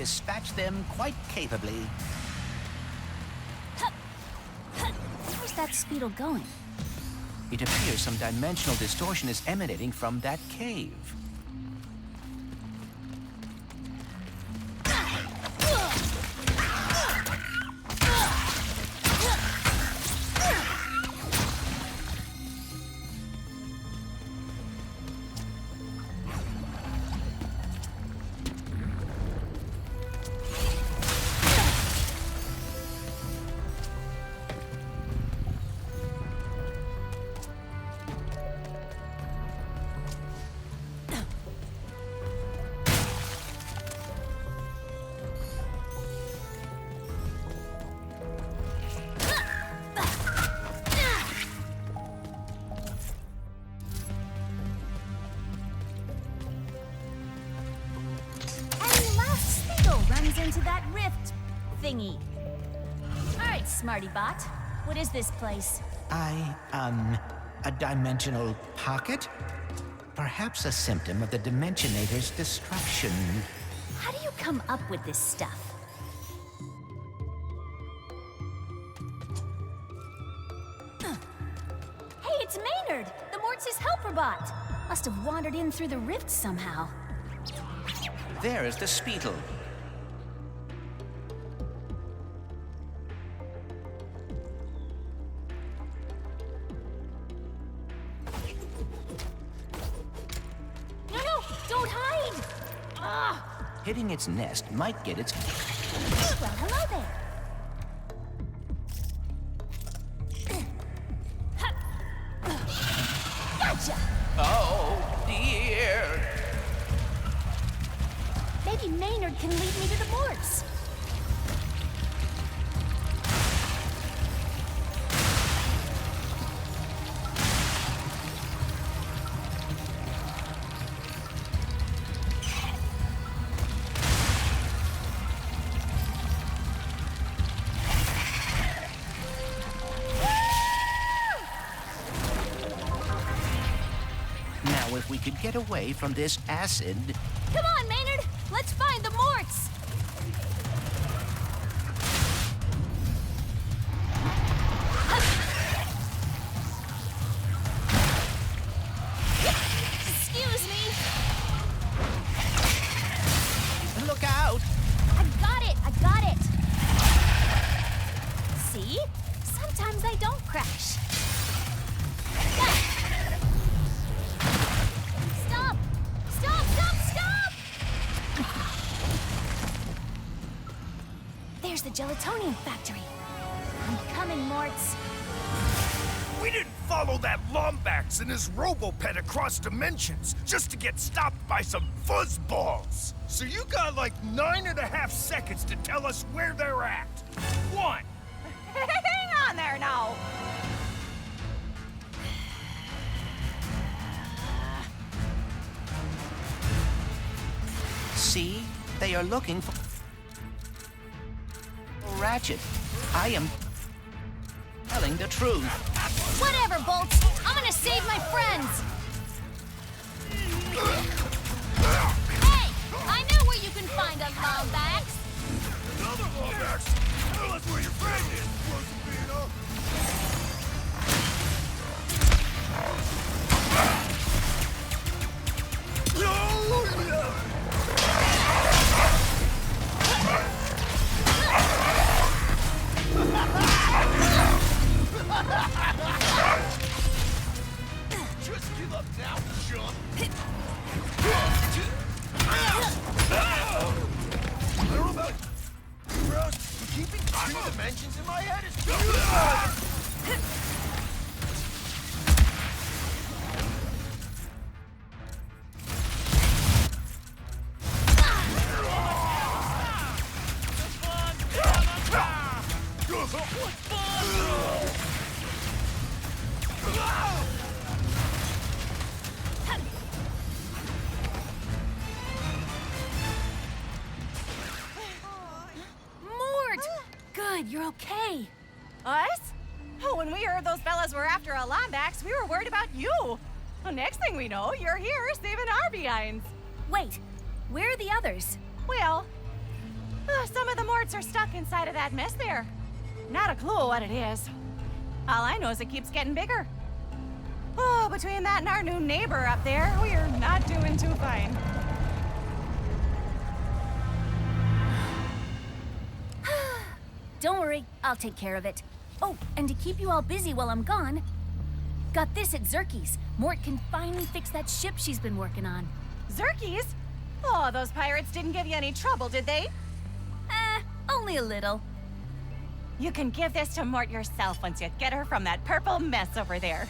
dispatch them quite capably. Where's that speedle going? It appears some dimensional distortion is emanating from that cave. Into that rift thingy. All right, smarty bot. What is this place? A dimensional pocket? Perhaps a symptom of the Dimensionator's destruction. How do you come up with this stuff? Hey, it's Maynard, the Mortis helper bot. Must have wandered in through the rift somehow. There is the Speedle. Hitting its nest might get its... Well, hello there. Gotcha! Oh, dear! Maybe Maynard can lead me to the Morts. If we could get away from this acid... Come on, Maynard! Let's find the Morts! Excuse me! Look out! I got it! See? Sometimes I don't crash. There's the gelatonium factory. I'm coming, Morts. We didn't follow that Lombax and his Robopet across dimensions just to get stopped by some fuzzballs. So you got like 9.5 seconds to tell us where they're at. 1. Hang on there now. See? They are looking for... Ratchet. I am telling the truth. Whatever, Bolts. I'm gonna save my friends. Hey! I know where you can find a Lombax. Another Lombax? Tell us where your friend is, Rosabino. Just give up now, chump. I don't know about bro, keeping 2 dimensions in my head is beautiful. Good, you're okay. Us? Oh, when we heard those fellas were after a Lombax, we were worried about you. Well, next thing we know, you're here saving our behinds. Wait, where are the others? Well, Morts are stuck inside of that mess there. Not a clue what it is. All I know is it keeps getting bigger. Oh, between that and our new neighbor up there, we are not doing too fine. Don't worry, I'll take care of it. Oh, and to keep you all busy while I'm gone, got this at Zerky's. Mort can finally fix that ship she's been working on. Zerky's? Oh, those pirates didn't give you any trouble, did they? Only a little. You can give this to Mort yourself once you get her from that purple mess over there.